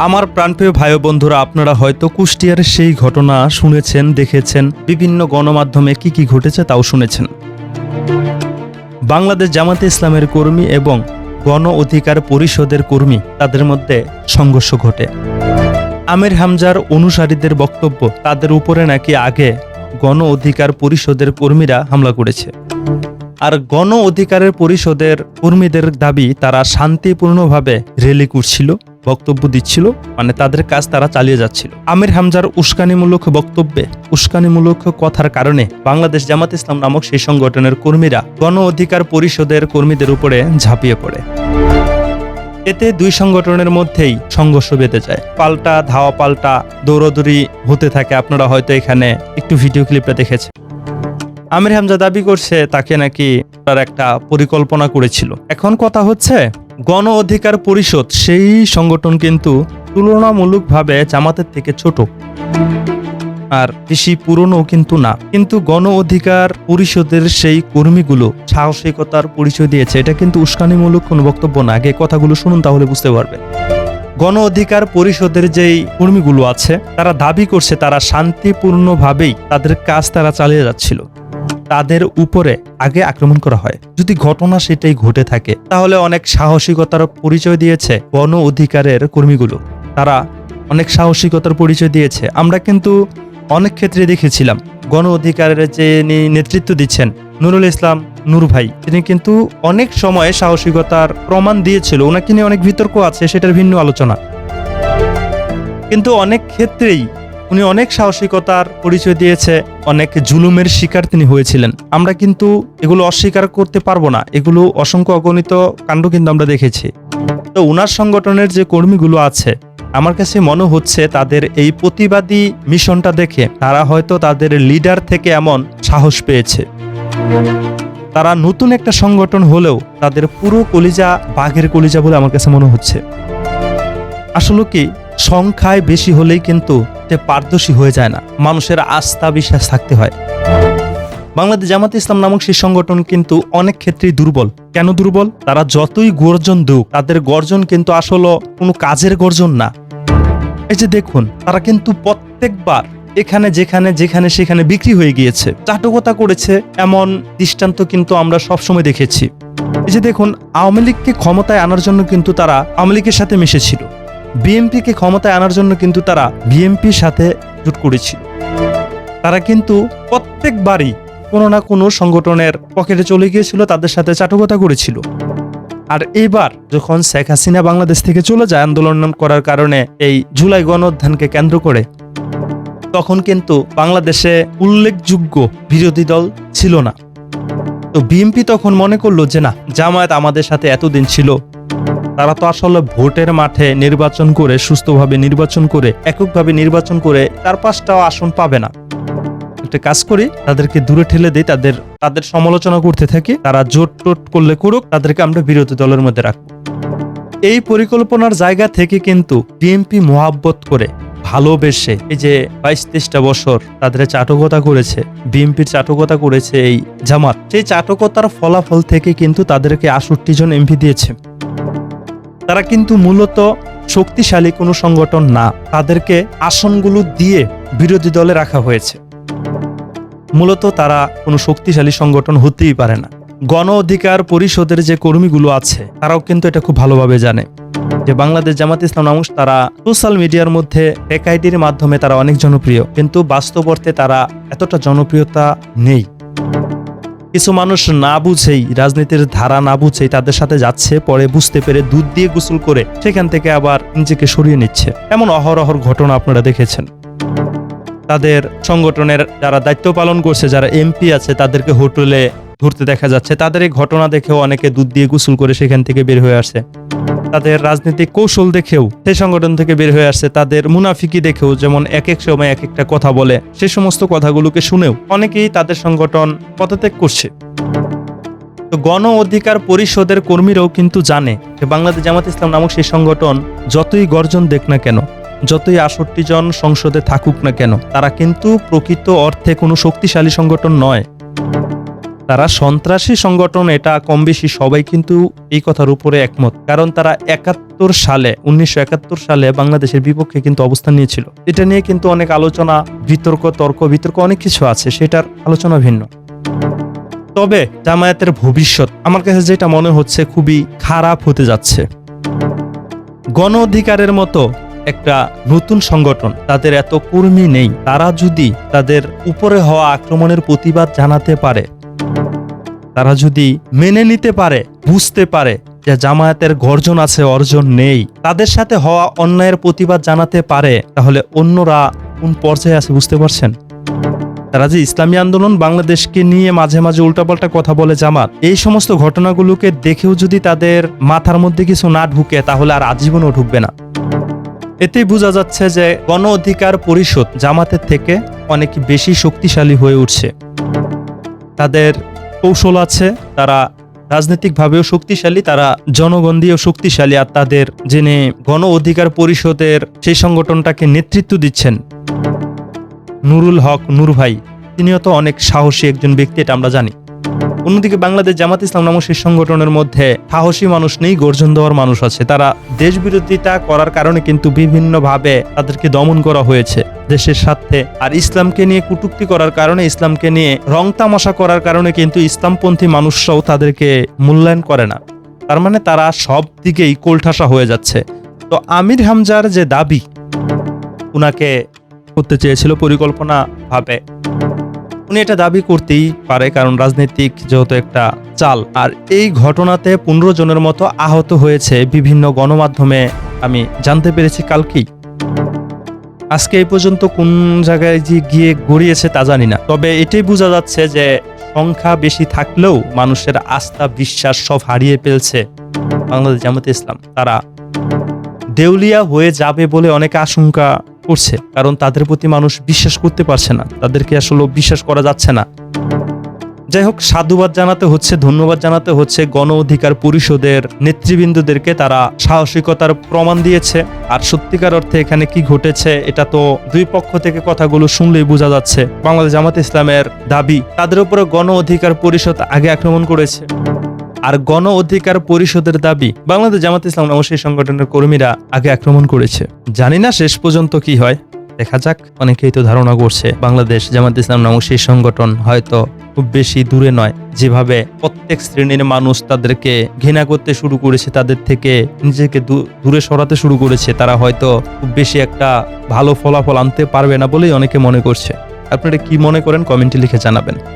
আমার প্রাণপ্রিয় ভাই ও বন্ধুরা, আপনারা হয়তো কুষ্টিয়ার সেই ঘটনা শুনেছেন, দেখেছেন, বিভিন্ন গণমাধ্যমে কি ঘটেছে তাও শুনেছেন। বাংলাদেশ জামাতে ইসলামের কর্মী এবং গণ অধিকার পরিষদের কর্মী তাদের মধ্যে সংঘর্ষ ঘটে। আমির হামজার অনুসারীদের বক্তব্য, তাদের উপরে নাকি আগে গণ অধিকার পরিষদের কর্মীরা হামলা করেছে। আর গণ অধিকারের পরিষদের কর্মীদের দাবি তারা শান্তিপূর্ণভাবে র্যালি করছিল, বক্তব্য দিচ্ছিল, মানে তাদের কাজ তারা চালিয়ে যাচ্ছিল। আমির হামজার উস্কানিমূলক বক্তব্যে, উস্কানিমূলক কথার কারণে বাংলাদেশ জামাত ইসলাম নামক সেই সংগঠনের কর্মীরা গণ অধিকার পরিষদের কর্মীদের উপরে ঝাঁপিয়ে পড়ে। এতে দুই সংগঠনের মধ্যেই সংঘর্ষ বেঁধে যায়, পাল্টা ধাওয়া পাল্টা দৌড়াদৌড়ি হতে থাকে। আপনারা হয়তো এখানে একটু ভিডিও ক্লিপটা দেখেছেন। আমির হামজা দাবি করছে তাকে নাকি তার একটা পরিকল্পনা করেছিল। এখন কথা হচ্ছে, গণ অধিকার পরিষদ সেই সংগঠন কিন্তু তুলনামূলকভাবে জামাতের থেকে ছোট আর বেশি পুরনো কিন্তু না। কিন্তু গণ অধিকার পরিষদের সেই কর্মীগুলো সাহসিকতার পরিচয় দিয়েছে। এটা কিন্তু উস্কানিমূলক কোনো বক্তব্য না। আগে কথাগুলো শুনুন, তাহলে বুঝতে পারবেন। গণ অধিকার পরিষদের যেই কর্মীগুলো আছে তারা দাবি করছে তারা শান্তিপূর্ণভাবেই তাদের কাজ তারা চালিয়ে যাচ্ছিল। তাদের উপরে আগে আক্রমণ করা হয়। যদি ঘটনা সেটাই ঘটে থাকে তাহলে অনেক সাহসিকতার পরিচয় দিয়েছে গণ অধিকারের কর্মীগুলো। তারা অনেক সাহসিকতার পরিচয় দিয়েছে। আমরা কিন্তু অনেক ক্ষেত্রে দেখেছিলাম গণ অধিকারের যে নেতৃত্ব দিচ্ছেন নুরুল ইসলাম নূর ভাই, তিনি কিন্তু অনেক সময় সাহসিকতার প্রমাণ দিয়েছিল। ওনাকে নিয়ে অনেক বিতর্ক আছে, সেটার ভিন্ন আলোচনা। কিন্তু অনেক ক্ষেত্রেই উনি অনেক সাহসিকতার পরিচয় দিয়েছে, অনেক জুলুমের শিকার তিনি হয়েছিলেন। আমরা কিন্তু এগুলো অস্বীকার করতে পারবো না। এগুলো অসংখ্য অগণিত কাণ্ড কিন্তু আমরা দেখেছি। তো ওনার সংগঠনের যে কর্মীগুলো আছে, আমার কাছে মনে হচ্ছে তাদের এই প্রতিবাদী মিশনটা দেখে তারা হয়তো তাদের লিডার থেকে এমন সাহস পেয়েছে। তারা নতুন একটা সংগঠন হলেও তাদের পুরো কলিজা বাঘের কলিজা বলে আমার কাছে মনে হচ্ছে। আসলে কি, সংখ্যায় বেশি হলেই কিন্তু পারদর্শী হয়ে যায় না, মানুষের আস্থা বিশ্বাস থাকতে হয়। বাংলাদেশ জামাতে ইসলাম নামক সেই সংগঠন কিন্তু অনেক ক্ষেত্রেই দুর্বল। কেন দুর্বল? তারা যতই গর্জন দেউক, তাদের গর্জন কিন্তু আসলে কোনো কাজের গর্জন না। এই যে দেখুন, তারা কিন্তু প্রত্যেকবার এখানে যেখানে সেখানে বিক্রি হয়ে গিয়েছে, চাটকতা করেছে, এমন দৃষ্টান্ত কিন্তু আমরা সবসময় দেখেছি। এই যে দেখুন, আওয়ামী লীগকে ক্ষমতায় আনার জন্য কিন্তু তারা আওয়ামী লীগের সাথে মিশেছিল, বিএনপিকে ক্ষমতায় আনার জন্য কিন্তু তারা বিএনপির সাথে জোট করেছিল। তারা কিন্তু প্রত্যেকবারই কোনো না কোনো সংগঠনের পকেটে চলে গিয়েছিল, তাদের সাথে চাটকতা করেছিল। আর এইবার যখন শেখ হাসিনা বাংলাদেশ থেকে চলে যায় আন্দোলন করার কারণে, এই জুলাই গণঅভ্যুত্থানকে কেন্দ্র করে, তখন কিন্তু বাংলাদেশে উল্লেখযোগ্য বিরোধী দল ছিল না। তো বিএনপি তখন মনে করলো যে না, জামায়াত আমাদের সাথে এতদিন ছিল, তারা তো আসলে ভোটের মাঠে নির্বাচন করে, সুস্থভাবে নির্বাচন করে, এককভাবে নির্বাচন করে 4-5টাও আসন পাবে না। একটা কাজ করি, তাদেরকে দূরে ঠেলে দিই, তাদের সমালোচনা করতে থাকি, তারা জোট টোট করলে করুক, তাদেরকে আমরা বিরোধী দলের মধ্যে রাখবো। এই পরিকল্পনার জায়গা থেকে কিন্তু বিএনপি মোহাব্বত করে, ভালোবেসে, এই যে 22-23টা বছর তাদের চাটকতা করেছে, বিএনপির চাটকতা করেছে এই জামাত, সেই চাটকতার ফলাফল থেকে কিন্তু তাদেরকে 68 জন এমপি দিয়েছে। তারা কিন্তু মূলত শক্তিশালী কোনো সংগঠন না, তাদেরকে আসনগুলো দিয়ে বিরোধী দলে রাখা হয়েছে। মূলত তারা কোনো শক্তিশালী সংগঠন হতেই পারে না। গণ অধিকার পরিষদের যে কর্মীগুলো আছে তারাও কিন্তু এটা খুব ভালোভাবে জানে যে বাংলাদেশ জামাত ইসলাম নামক তারা সোশ্যাল মিডিয়ার মধ্যে ফেক আইডির মাধ্যমে তারা অনেক জনপ্রিয়, কিন্তু বাস্তব অর্থে তারা এতটা জনপ্রিয়তা নেই। কিছু মানুষ না বুঝেই, রাজনীতির ধারা না বুঝেই তাদের সাথে যাচ্ছে, পরে বুঝতে পেরে দুধ দিয়ে গোসল করে সেখান থেকে আবার নিজেকে সরিয়ে নিচ্ছে। এমন অহরহর ঘটনা আপনারা দেখেছেন। তাদের সংগঠনের যারা দায়িত্ব পালন করছে, যারা এমপি আছে, তাদেরকে হোটেলে ধরতে দেখা যাচ্ছে। তাদের এই ঘটনা দেখেও অনেকে দুধ দিয়ে গোসল করে সেখান থেকে বের হয়ে আসছে। তাদের রাজনৈতিক কৌশল দেখেও সেই সংগঠন থেকে বের হয়ে আসছে। তাদের মুনাফিকি দেখেও, যেমন এক এক সময় এক একটা কথা বলে, সে সমস্ত কথাগুলোকে শুনেও অনেকেই তাদের সংগঠন পদত্যাগ করছে। তো গণ অধিকার পরিষদের কর্মীরাও কিন্তু জানে যে বাংলাদেশ জামাত ইসলাম নামক সেই সংগঠন যতই গর্জন দেখ না কেন, যতই 68 জন সংসদে থাকুক না কেন, তারা কিন্তু প্রকৃত অর্থে কোনো শক্তিশালী সংগঠন নয়। তারা সন্ত্রাসী সংগঠন, এটা কম বেশি সবাই কিন্তু এই কথার উপরে একমত, কারণ তারা 1971 সালে বাংলাদেশের বিপক্ষে কিন্তু অবস্থান নিয়েছিল। এটা নিয়ে কিন্তু অনেক আলোচনা, বিতর্ক অনেক কিছু আছে, সেটার আলোচনা ভিন্ন। তবে জামায়াতের ভবিষ্যৎ আমার কাছে যেটা মনে হচ্ছে খুবই খারাপ হতে যাচ্ছে। গণ অধিকারের মতো একটা নতুন সংগঠন, তাদের এত কর্মী নেই, তারা যদি তাদের উপরে হওয়া আক্রমণের প্রতিবাদ জানাতে পারে, তারা যদি মেনে নিতে পারে, বুঝতে পারে যে জামায়াতের গর্জন আছে, অর্জন নেই, তাদের সাথে হওয়া অন্যায়ের প্রতিবাদ জানাতে পারে, তাহলে অন্যরা কোন পর্যায়ে আছে বুঝতে পারছেন? তারা যে ইসলামী আন্দোলন, বাংলাদেশকে নিয়ে মাঝে মাঝে উল্টাপাল্টা কথা বলে জামাত, এই সমস্ত ঘটনাগুলোকে দেখেও যদি তাদের মাথার মধ্যে কিছু না ঢুকে, তাহলে আর আজীবনও ঢুকবে না। এতেই বোঝা যাচ্ছে যে গণ অধিকার পরিষদ জামাতের থেকে অনেক বেশি শক্তিশালী হয়ে উঠছে। তাদের কৌশল আছে, তারা রাজনৈতিকভাবেও শক্তিশালী, তারা জনগণ দিয়েও শক্তিশালী। আর তাদের যিনি গণ অধিকার পরিষদের সেই সংগঠনটাকে নেতৃত্ব দিচ্ছেন, নুরুল হক নূর ভাই, তিনিও তো অনেক সাহসী একজন ব্যক্তি, এটা আমরা জানি। অন্যদিকে বাংলাদেশ জামাত ইসলাম নামক সেই সংগঠনের মধ্যে সাহসী মানুষ নেই, গর্জন দেওয়ার মানুষ আছে। তারা দেশ বিরোধিতা করার কারণে কিন্তু বিভিন্নভাবে তাদেরকে দমন করা হয়েছে দেশের স্বার্থে। আর ইসলামকে নিয়ে কটূক্তি করার কারণে, ইসলামকে নিয়ে রং তামাশা করার কারণে কিন্তু ইসলামপন্থী মানুষরাও তাদেরকে মূল্যায়ন করে না। তার মানে তারা সব দিকেই কোলঠাসা হয়ে যাচ্ছে। তো আমির হামজার যে দাবি, উনাকে করতে চেয়েছিল পরিকল্পনা ভাবে, উনি এটা দাবি করতেই পারে, কারণ রাজনৈতিক যেহেতু একটা চাল। আর এই ঘটনাতে 15 জনের মতো আহত হয়েছে, বিভিন্ন গণমাধ্যমে আমি জানতে পেরেছি কালকেই। আজকে এই পর্যন্ত কোন জায়গায় যে গিয়ে গড়িয়েছে তা জানি না। তবে এটাই বোঝা যাচ্ছে যে সংখ্যা বেশি থাকলেও মানুষের আস্থা, বিশ্বাস সব হারিয়ে ফেলছে বাংলাদেশ জামাত ইসলাম। তারা দেউলিয়া হয়ে যাবে বলে অনেকে আশঙ্কা করছে, কারণ তাদের প্রতি মানুষ বিশ্বাস করতে পারছে না, তাদেরকে আসলে বিশ্বাস করা যাচ্ছে না। যাই হোক, সাধুবাদ জানাতে হচ্ছে, ধন্যবাদ জানাতে হচ্ছে গণ অধিকার পরিষদের নেতৃবৃন্দদেরকে। তারা সাহসিকতার প্রমাণ দিয়েছে। আর সত্যিকার অর্থে এখানে কি ঘটেছে, এটা তো দুই পক্ষ থেকে কথাগুলো শুনলেই বোঝা যাচ্ছে। বাংলাদেশ জামাত ইসলামের দাবি, তাদের উপরে গণ অধিকার পরিষদ আগে আক্রমণ করেছে। আর গণ অধিকার পরিষদের দাবি, বাংলাদেশ জামাত ইসলাম নামক সেই সংগঠনের কর্মীরা আগে আক্রমণ করেছে। জানি না শেষ পর্যন্ত কি হয়, দেখা যাক। অনেকেই তো ধারণা করছে বাংলাদেশ জামাত ইসলাম নামক সেই সংগঠন হয়তো খুব বেশি দূরে নয়। যেভাবে প্রত্যেক শ্রেণীর মানুষ তাদেরকে ঘৃণা করতে শুরু করেছে, তাদের থেকে নিজেকে দূরে সরাতে শুরু করেছে, তারা হয়তো খুব বেশি একটা ভালো ফলাফল আনতে পারবে না বলেই অনেকে মনে করছে। আপনারা কি মনে করেন কমেন্টে লিখে জানাবেন।